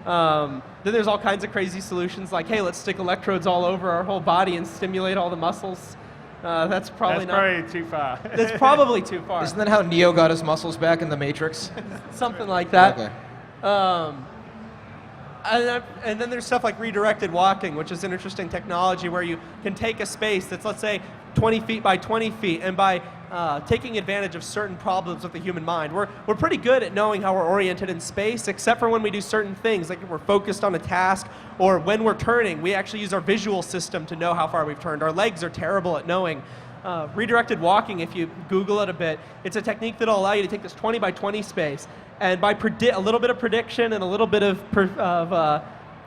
Then there's all kinds of crazy solutions like, hey, let's stick electrodes all over our whole body and stimulate all the muscles. That's probably too far. That's probably too far. Isn't that how Neo got his muscles back in The Matrix? Something like that. Okay. And then there's stuff like redirected walking, which is an interesting technology where you can take a space that's, let's say, 20 feet by 20 feet, and by taking advantage of certain problems with the human mind. We're pretty good at knowing how we're oriented in space, except for when we do certain things, like if we're focused on a task, or when we're turning, we actually use our visual system to know how far we've turned. Our legs are terrible at knowing. Redirected walking, if you Google it a bit, it's a technique that'll allow you to take this 20 by 20 space, and by a little bit of prediction and a little bit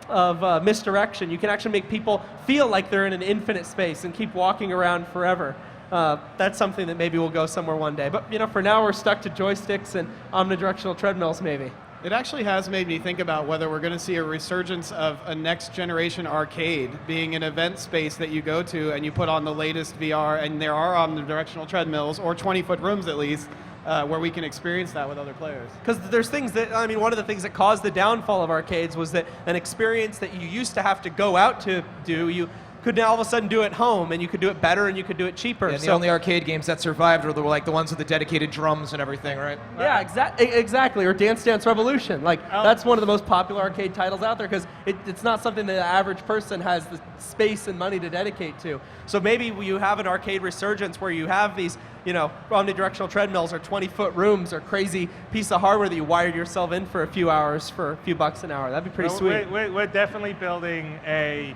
of misdirection, you can actually make people feel like they're in an infinite space and keep walking around forever. That's something that maybe will go somewhere one day. But for now, we're stuck to joysticks and omnidirectional treadmills, maybe. It actually has made me think about whether we're going to see a resurgence of a next generation arcade being an event space that you go to and you put on the latest VR, and there are omnidirectional treadmills, or 20-foot rooms at least, where we can experience that with other players. Because there's things that, one of the things that caused the downfall of arcades was that an experience that you used to have to go out to do, you could now all of a sudden do at home, and you could do it better and you could do it cheaper. Yeah, the only arcade games that survived were the ones with the dedicated drums and everything, right? Yeah, exactly. Or Dance Dance Revolution. That's one of the most popular arcade titles out there because it's not something that the average person has the space and money to dedicate to. So maybe you have an arcade resurgence where you have these, omnidirectional treadmills or 20-foot rooms or crazy piece of hardware that you wired yourself in for a few hours for a few bucks an hour. That'd be pretty sweet. We're definitely building a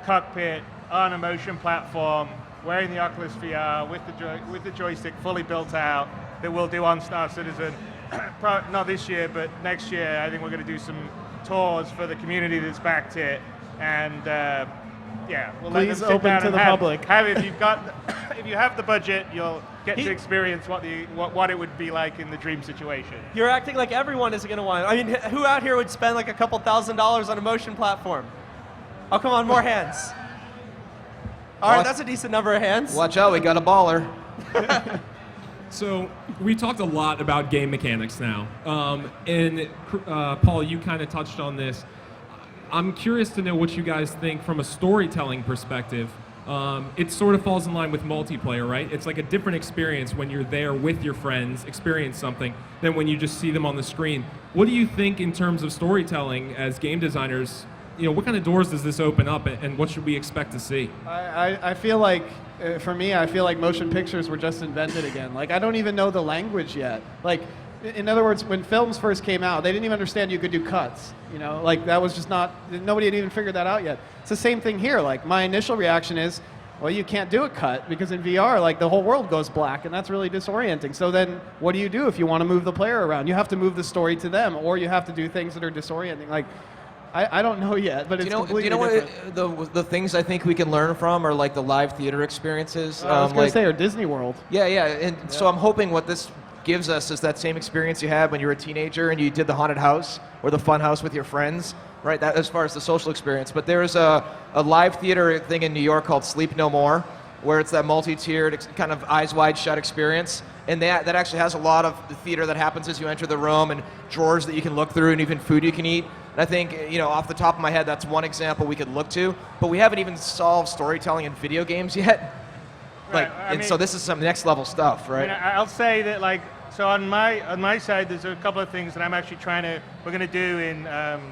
cockpit on a motion platform, wearing the Oculus VR with the joystick fully built out, that we'll do on Star Citizen. Not this year, but next year. I think we're going to do some tours for the community that's backed it, and we'll let them sit open down to and the public. If you have the budget, you'll get to experience what it would be like in the dream situation. You're acting like everyone is going to want it. Who out here would spend like a couple $1,000s on a motion platform? Oh, come on, more hands. All right, that's a decent number of hands. Watch out, we got a baller. So we talked a lot about game mechanics now. And Paul, you kind of touched on this. I'm curious to know what you guys think from a storytelling perspective. It sort of falls in line with multiplayer, right? It's like a different experience when you're there with your friends, experience something, than when you just see them on the screen. What do you think in terms of storytelling as game designers? What kind of doors does this open up, and what should we expect to see? I feel like, for me, I feel like motion pictures were just invented again. I don't even know the language yet. In other words, when films first came out, they didn't even understand you could do cuts. That was just nobody had even figured that out yet. It's the same thing here. My initial reaction is, well, you can't do a cut, because in VR, the whole world goes black, and that's really disorienting. So then, what do you do if you want to move the player around? You have to move the story to them, or you have to do things that are disorienting. I don't know yet, but it's completely different. What the things I think we can learn from are the live theater experiences. I was going to say, or Disney World. Yeah. So I'm hoping what this gives us is that same experience you had when you were a teenager and you did the haunted house or the fun house with your friends, right? That as far as the social experience. But there's a live theater thing in New York called Sleep No More, where it's that multi-tiered kind of eyes wide shut experience. And that actually has a lot of the theater that happens as you enter the room, and drawers that you can look through, and even food you can eat. And I think, off the top of my head, that's one example we could look to. But we haven't even solved storytelling in video games yet. So this is some next level stuff, right? I'll say that, so on my side, there's a couple of things that I'm actually we're going to do in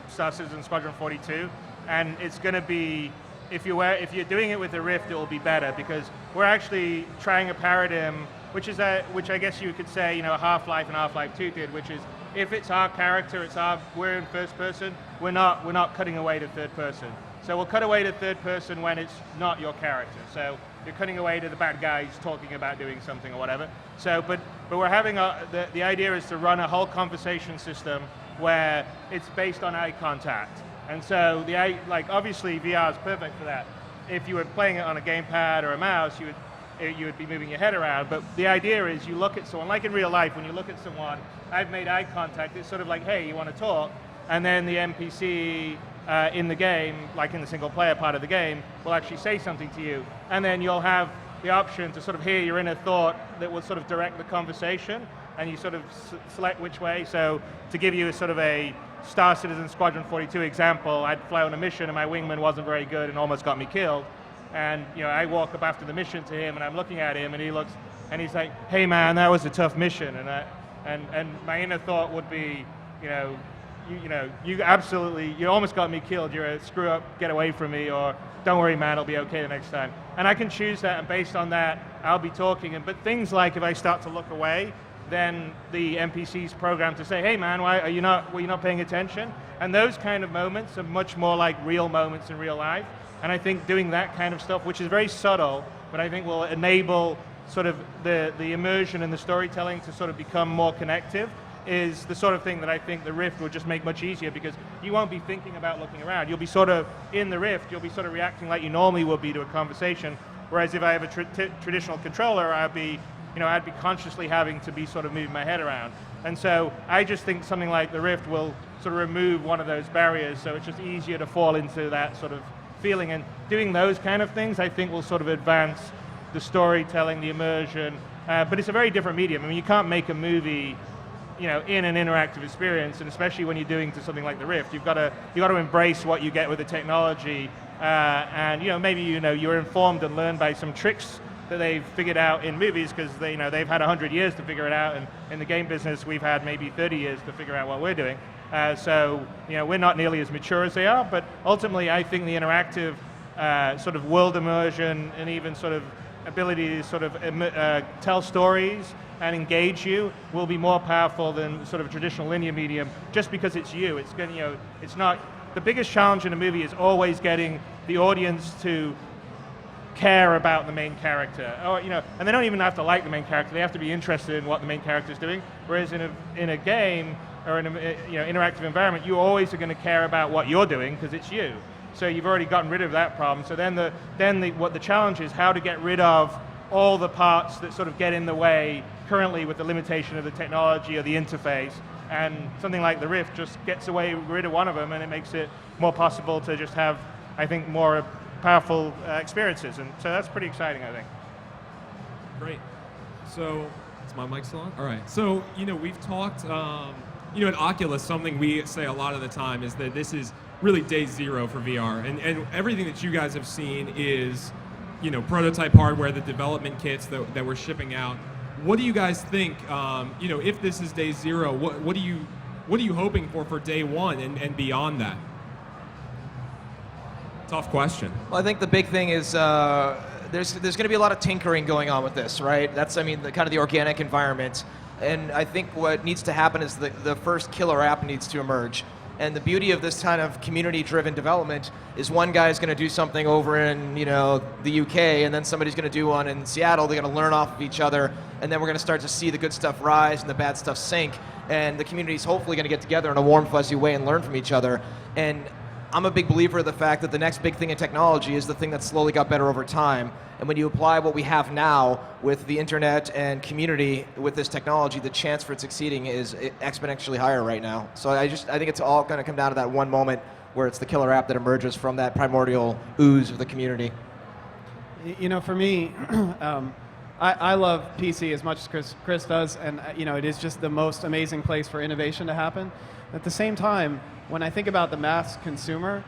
Star Citizen Squadron 42, and it's going to be, if you're doing it with the Rift, it will be better, because we're actually trying a paradigm, which I guess you could say, Half-Life and Half-Life 2 did, which is, if it's our character, we're in first person, we're not cutting away to third person. So we'll cut away to third person when it's not your character. So you're cutting away to the bad guys talking about doing something or whatever. So, but we're having the idea is to run a whole conversation system where it's based on eye contact. And so obviously VR is perfect for that. If you were playing it on a gamepad or a mouse, you would be moving your head around. But the idea is you look at someone, like in real life, when you look at someone, I've made eye contact, it's sort of like, hey, you want to talk? And then the NPC in the game, like in the single player part of the game, will actually say something to you. And then you'll have the option to sort of hear your inner thought that will sort of direct the conversation, and you sort of select which way. So to give you a sort of a Star Citizen Squadron 42 example, I'd fly on a mission and my wingman wasn't very good and almost got me killed. And I walk up after the mission to him and I'm looking at him and he looks and he's like, "Hey man, that was a tough mission." And my inner thought would be, you absolutely, you almost got me killed. You're a screw up, get away from me, or don't worry man, it'll be okay the next time. And I can choose that, and based on that, I'll be talking. But things like if I start to look away, then the NPC's programmed to say, "Hey man, were you not paying attention?" And those kind of moments are much more like real moments in real life. And I think doing that kind of stuff, which is very subtle, but I think will enable sort of the immersion and the storytelling to sort of become more connective, is the sort of thing that I think the Rift will just make much easier, because you won't be thinking about looking around. You'll be sort of in the Rift, you'll be sort of reacting like you normally would be to a conversation, whereas if I have a traditional controller, I'd be consciously having to be sort of moving my head around. And so I just think something like the Rift will sort of remove one of those barriers, so it's just easier to fall into that sort of feeling. And doing those kind of things, I think, will sort of advance the storytelling, the immersion, but it's a very different medium. I mean, you can't make a movie in an interactive experience, and especially when you're doing to something like the Rift, you've got to embrace what you get with the technology, and maybe you're informed and learned by some tricks that they've figured out in movies, because they've had 100 years to figure it out, and in the game business we've had maybe 30 years to figure out what we're doing. So we're not nearly as mature as they are, but ultimately I think the interactive sort of world immersion and even sort of ability to sort of tell stories and engage you will be more powerful than sort of a traditional linear medium, just because it's you. It's going, it's not, the biggest challenge in a movie is always getting the audience to care about the main character, or and they don't even have to like the main character. They have to be interested in what the main character is doing. Whereas in a game or in a interactive environment, you always are going to care about what you're doing because it's you. So you've already gotten rid of that problem. So then what the challenge is how to get rid of all the parts that sort of get in the way currently with the limitation of the technology or the interface. And something like the Rift just gets rid of one of them, and it makes it more possible to just have, I think, more powerful experiences. And so that's pretty exciting, I think. Great. So, is my mic still on? All right. So, we've talked, at Oculus, something we say a lot of the time is that this is really day zero for VR. And everything that you guys have seen is, prototype hardware, the development kits that we're shipping out. What do you guys think, if this is day zero, what are you hoping for day one and beyond that? Tough question. Well, I think the big thing is there's going to be a lot of tinkering going on with this, right? That's, the kind of the organic environment. And I think what needs to happen is the first killer app needs to emerge. And the beauty of this kind of community-driven development is one guy's going to do something over in, the UK, and then somebody's going to do one in Seattle. They're going to learn off of each other, and then we're going to start to see the good stuff rise and the bad stuff sink. And the community's hopefully going to get together in a warm, fuzzy way and learn from each other. And I'm a big believer of the fact that the next big thing in technology is the thing that slowly got better over time. And when you apply what we have now with the internet and community with this technology, the chance for it succeeding is exponentially higher right now. So I think it's all going to come down to that one moment where it's the killer app that emerges from that primordial ooze of the community. For me, I love PC as much as Chris does, and it is just the most amazing place for innovation to happen. At the same time, when I think about the mass consumer,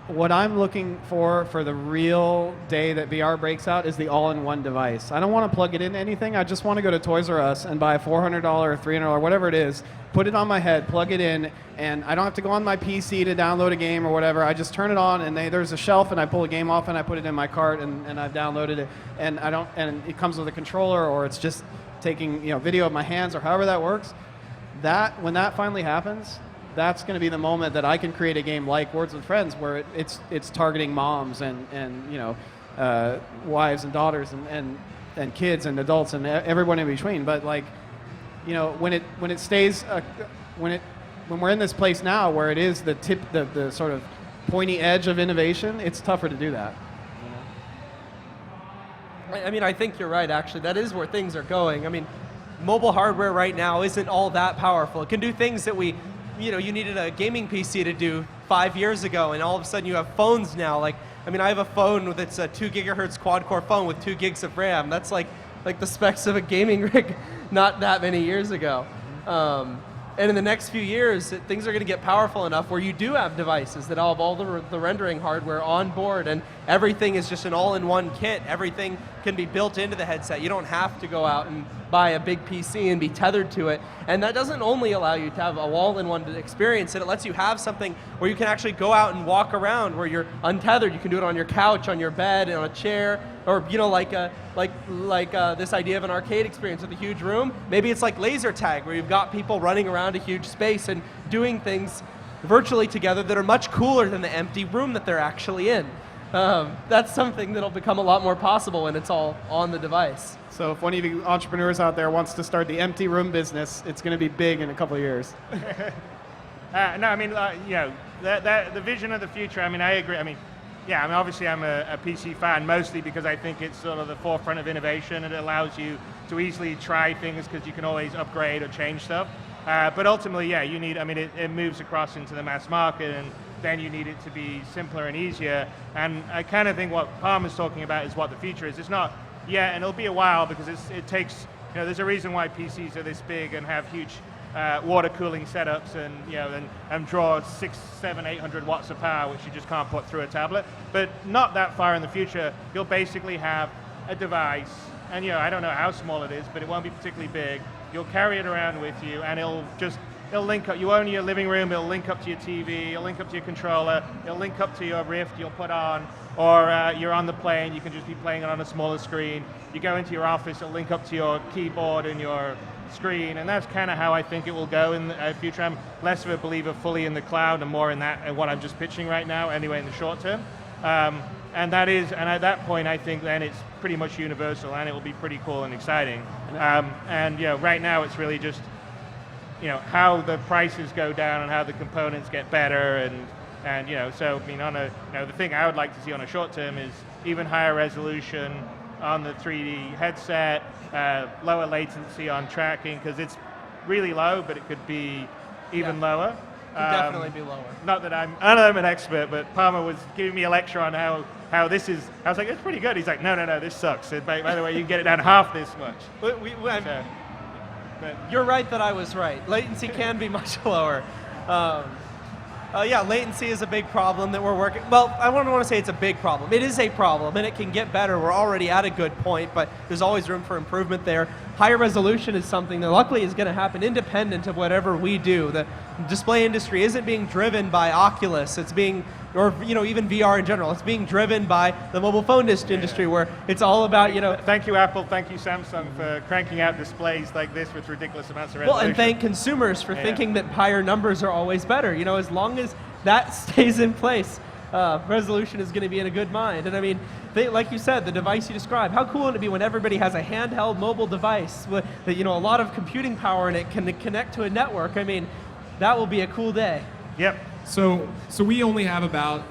what I'm looking for the real day that VR breaks out is the all-in-one device. I don't want to plug it into anything. I just want to go to Toys R Us and buy a $400 or $300, whatever it is, put it on my head, plug it in, and I don't have to go on my PC to download a game or whatever. I just turn it on, and there's a shelf, and I pull a game off, and I put it in my cart, and I've downloaded it. And it comes with a controller, or it's just taking video of my hands, or however that works. When that finally happens, that's going to be the moment that I can create a game like Words with Friends, where it's targeting moms and wives and daughters and kids and adults and everyone in between. But when it stays when we're in this place now where it is the sort of pointy edge of innovation, it's tougher to do that. I think you're right. Actually, that is where things are going. Mobile hardware right now isn't all that powerful. It can do things that you needed a gaming PC to do 5 years ago, and all of a sudden you have phones now. I have a phone that's a 2 gigahertz quad-core phone with 2 gigs of RAM. That's like the specs of a gaming rig not that many years ago. And in the next few years, things are going to get powerful enough where you do have devices that have all the rendering hardware on board, and everything is just an all-in-one kit. Everything can be built into the headset. You don't have to go out and buy a big PC and be tethered to it. And that doesn't only allow you to have a all-in-one experience, it lets you have something where you can actually go out and walk around where you're untethered. You can do it on your couch, on your bed, on a chair, or like this idea of an arcade experience with a huge room. Maybe it's like laser tag, where you've got people running around a huge space and doing things virtually together that are much cooler than the empty room that they're actually in. That's something that'll become a lot more possible when it's all on the device. So if one of you entrepreneurs out there wants to start the empty room business, it's going to be big in a couple of years. No, I mean, the vision of the future, I mean, I agree. I mean, obviously I'm a PC fan, mostly because I think it's sort of the forefront of innovation, and it allows you to easily try things because you can always upgrade or change stuff. But ultimately, you need, I mean, it moves across into the mass market, and then you need it to be simpler and easier. And I kind of think what Palmer's talking about is what the future is. It's not yet, and it'll be a while, because it takes, there's a reason why PCs are this big and have huge water cooling setups, and draw 600, 700, 800 watts of power, which you just can't put through a tablet. But not that far in the future, you'll basically have a device, and I don't know how small it is, but it won't be particularly big. You'll carry it around with you, and it'll link up. You own your living room, it'll link up to your TV, it'll link up to your controller, it'll link up to your Rift you'll put on, or you're on the plane, you can just be playing it on a smaller screen. You go into your office, it'll link up to your keyboard and your screen, and that's kind of how I think it will go in the future. I'm less of a believer fully in the cloud and more in that, and what I'm just pitching right now, anyway, in the short term. And at that point, I think then it's pretty much universal, and it will be pretty cool and exciting. Right now it's really just how the prices go down and how the components get better, and so I mean, the thing I would like to see on a short term is even higher resolution on the 3D headset, lower latency on tracking, because it's really low, but it could be even lower. It could definitely be lower. Not that I'm an expert, but Palmer was giving me a lecture on how this is. I was like, it's pretty good. He's like, no, this sucks. By the way, you can get it down half this much. But you're right that I was right. Latency can be much lower. Latency is a big problem that we're working. Well, I don't want to say it's a big problem. It is a problem, and it can get better. We're already at a good point, but there's always room for improvement there. Higher resolution is something that luckily is going to happen independent of whatever we do. The display industry isn't being driven by Oculus. It's being, or even VR in general. It's being driven by the mobile phone industry, where it's all about Thank you, Apple. Thank you, Samsung, for cranking out displays like this with ridiculous amounts of resolution. Well, and thank consumers for thinking that higher numbers are always better. As long as that stays in place, resolution is going to be in a good mind. And I mean, like you said, the device you described, how cool would it be when everybody has a handheld mobile device with a lot of computing power, and it can connect to a network? I mean, that will be a cool day. Yep. So we only have about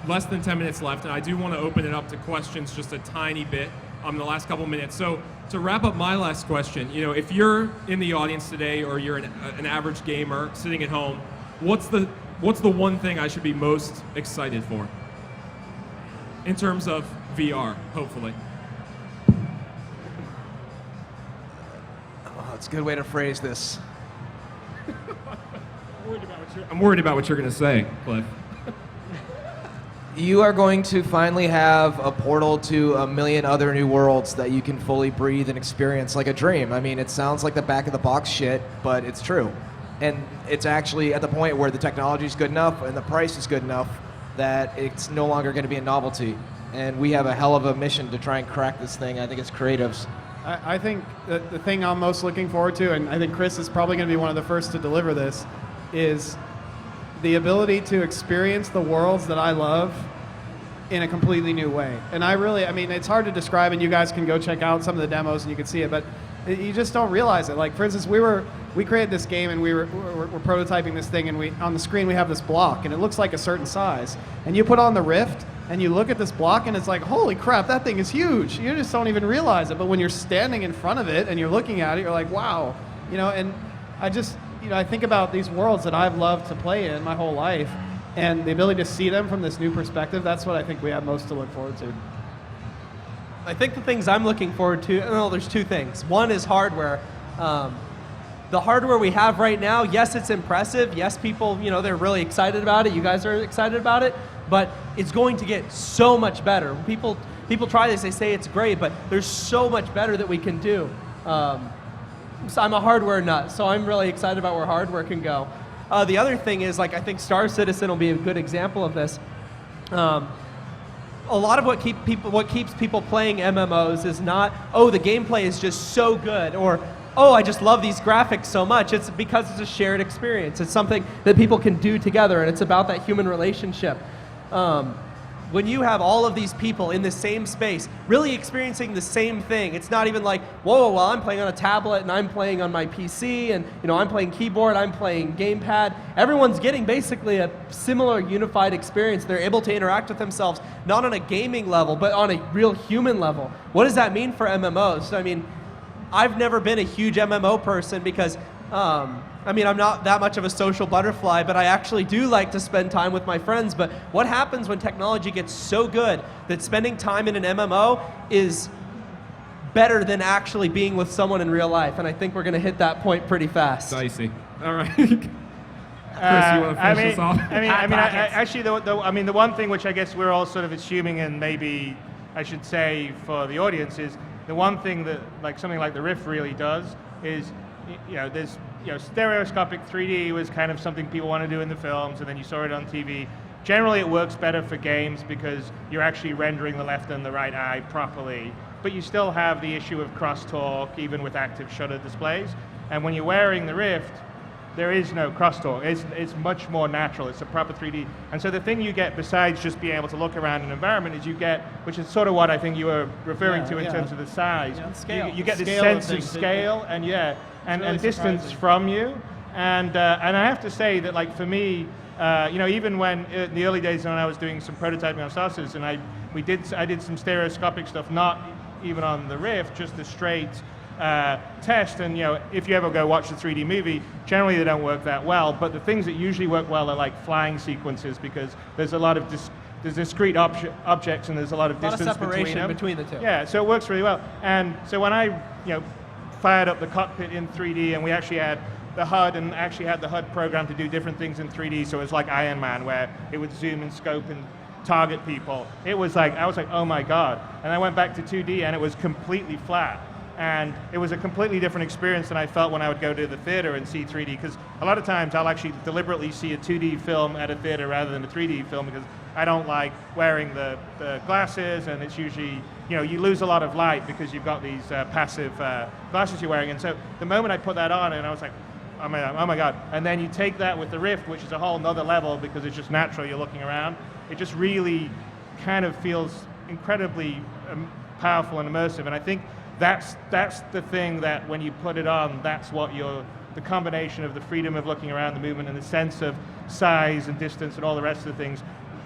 less than 10 minutes left, and I do want to open it up to questions just a tiny bit in the last couple minutes. So to wrap up my last question, if you're in the audience today, or you're an average gamer sitting at home, what's the one thing I should be most excited for in terms of VR, hopefully? Oh, that's a good way to phrase this. I'm worried about what you're going to say, Cliff. You are going to finally have a portal to a million other new worlds that you can fully breathe and experience like a dream. I mean, it sounds like the back of the box shit, but it's true. And it's actually at the point where the technology is good enough and the price is good enough that it's no longer going to be a novelty. And we have a hell of a mission to try and crack this thing. I think it's creatives. I think that the thing I'm most looking forward to, and I think Chris is probably going to be one of the first to deliver this, is the ability to experience the worlds that I love in a completely new way. And I mean, it's hard to describe, and you guys can go check out some of the demos and you can see it, but you just don't realize it. Like, for instance, we created this game, and we're prototyping this thing, and on the screen we have this block, and it looks like a certain size. And you put on the Rift, and you look at this block, and it's like, holy crap, that thing is huge. You just don't even realize it. But when you're standing in front of it and you're looking at it, you're like, wow. And I think about these worlds that I've loved to play in my whole life, and the ability to see them from this new perspective, that's what I think we have most to look forward to. I think the things I'm looking forward to, there's two things. One is hardware. The the hardware we have right now, yes, it's impressive. Yes, people, they're really excited about it. You guys are excited about it, but it's going to get so much better. When people try this, they say it's great, but there's so much better that we can do. So I'm a hardware nut, so I'm really excited about where hardware can go. The other thing is, I think Star Citizen will be a good example of this. A lot of what keeps people playing MMOs is not, oh, the gameplay is just so good, or, oh, I just love these graphics so much. It's because it's a shared experience. It's something that people can do together, and it's about that human relationship. When you have all of these people in the same space, really experiencing the same thing, it's not even like, whoa, well, I'm playing on a tablet and I'm playing on my PC, and I'm playing keyboard, I'm playing gamepad. Everyone's getting basically a similar unified experience. They're able to interact with themselves, not on a gaming level, but on a real human level. What does that mean for MMOs? I mean, I've never been a huge MMO person because I'm not that much of a social butterfly, but I actually do like to spend time with my friends. But what happens when technology gets so good that spending time in an MMO is better than actually being with someone in real life? And I think we're going to hit that point pretty fast. Dicey. All right. Chris, you want to finish this off? Actually, the one thing which I guess we're all sort of assuming, and maybe I should say for the audience, is the one thing that something like the Rift really does is, there's stereoscopic 3D was kind of something people want to do in the films, and then you saw it on TV. Generally, it works better for games because you're actually rendering the left and the right eye properly, but you still have the issue of crosstalk, even with active shutter displays. And when you're wearing the Rift, there is no crosstalk. It's much more natural. It's a proper 3D. And so the thing you get, besides just being able to look around an environment, is you get, which is sort of what I think you were referring to in terms of the size. Yeah, scale. You get this Scale sense of of things. scale, and really distance surprising. from you. And I have to say that, for me, even when in the early days when I was doing some prototyping on Star Citizen, I did some stereoscopic stuff, not even on the Rift, just the straight test. And if you ever go watch the 3D movie, generally they don't work that well. But the things that usually work well are flying sequences, because there's a lot of there's discrete objects, and there's a lot of distance separation between the two. Yeah, so it works really well. And so when I fired up the cockpit in 3D, and we actually had the HUD, and actually had the HUD program to do different things in 3D, so it was like Iron Man, where it would zoom and scope and target people. It was I was like, oh my God. And I went back to 2D, and it was completely flat. And it was a completely different experience than I felt when I would go to the theater and see 3D, because a lot of times I'll actually deliberately see a 2D film at a theater rather than a 3D film, because I don't like wearing the glasses, and it's usually, you lose a lot of light because you've got these passive glasses you're wearing. And so the moment I put that on, and I was like, oh my God. And then you take that with the Rift, which is a whole nother level, because it's just natural, you're looking around. It just really kind of feels incredibly powerful and immersive. And I think that's the thing that when you put it on, that's what the combination of the freedom of looking around, the movement, and the sense of size and distance and all the rest of the things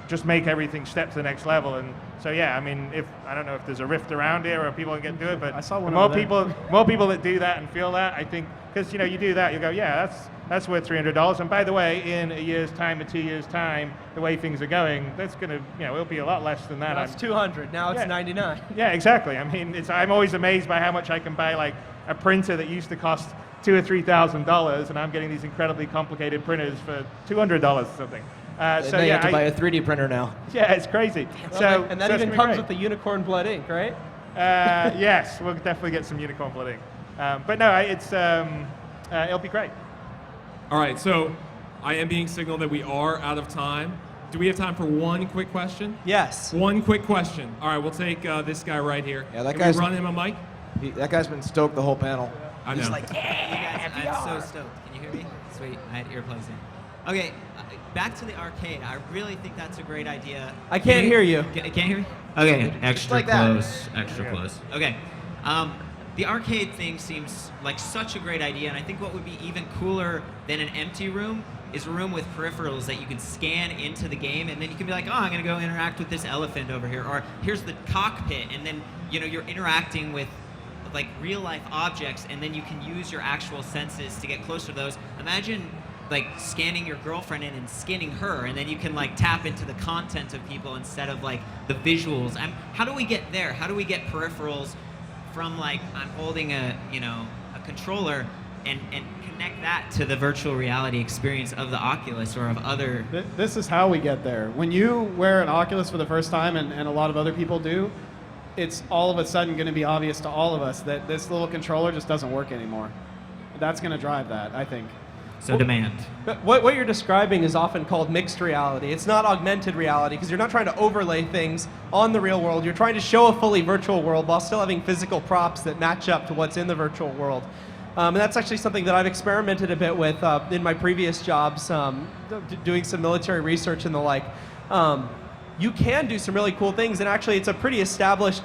just make everything step to the next level. And so I don't know if there's a Rift around here or people can get to it, but I saw one the more over there. more people that do that and feel that, I think, because you do that, you go, yeah, that's worth $300. And by the way, in a year's time or 2 years' time, the way things are going, that's going to, it'll be a lot less than that. Now it's 200. Now it's 99. Yeah, exactly. I mean, I'm always amazed by how much I can buy a printer that used to cost $2,000 or $3,000, and I'm getting these incredibly complicated printers for $200 or something. Now you have to buy a 3D printer now. Yeah, it's crazy. And that even comes with the unicorn blood ink, right? Yes, we'll definitely get some unicorn blood ink. But no, it'll be great. All right, so I am being signaled that we are out of time. Do we have time for one quick question? Yes. One quick question. All right, we'll take this guy right here. Yeah, that Can guy's- we run him a mic? That guy's been stoked the whole panel. I know. You guys, I'm so stoked. Can you hear me? Sweet. I had earplugs in. Okay, back to the arcade. I really think that's a great idea. I can't hear you. Can't hear me? Okay, extra like that. close. Extra close. Okay. The arcade thing seems like such a great idea, and I think what would be even cooler than an empty room is a room with peripherals that you can scan into the game, and then you can be like, oh, I'm going to go interact with this elephant over here, or here's the cockpit, and then you're interacting with real life objects, and then you can use your actual senses to get closer to those. Imagine scanning your girlfriend in and skinning her, and then you can tap into the content of people instead of the visuals. How do we get there? How do we get peripherals from I'm holding a controller and connect that to the virtual reality experience of the Oculus or of other. This is how we get there. When you wear an Oculus for the first time, and a lot of other people do, it's all of a sudden going to be obvious to all of us that this little controller just doesn't work anymore. That's going to drive that, I think. So demand. But what you're describing is often called mixed reality. It's not augmented reality because you're not trying to overlay things on the real world. You're trying to show a fully virtual world while still having physical props that match up to what's in the virtual world. And that's actually something that I've experimented a bit with in my previous jobs, doing some military research and the like. You can do some really cool things, and actually it's a pretty established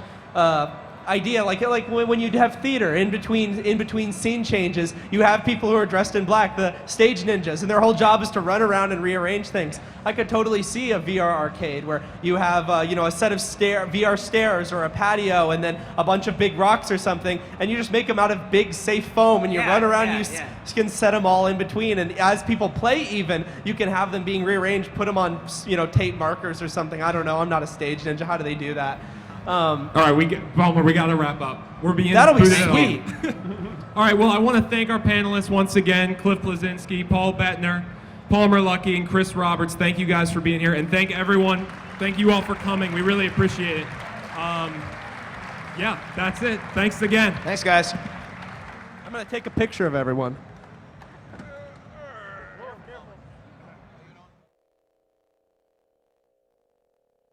idea, like when you have theater in between scene changes, you have people who are dressed in black, the stage ninjas, and their whole job is to run around and rearrange things. I could totally see a VR arcade where you have a set of VR stairs or a patio and then a bunch of big rocks or something, and you just make them out of big safe foam and you run around and you can set them all in between, and as people play even, you can have them being rearranged, put them on tape markers or something. I don't know, I'm not a stage ninja. How do they do that? All right, Palmer, we got to wrap up. We're being That'll be booted sweet. All right, well, I want to thank our panelists once again, Cliff Bleszinski, Paul Bettner, Palmer Luckey, and Chris Roberts. Thank you guys for being here, and thank everyone. Thank you all for coming. We really appreciate it. Yeah, that's it. Thanks again. Thanks, guys. I'm going to take a picture of everyone.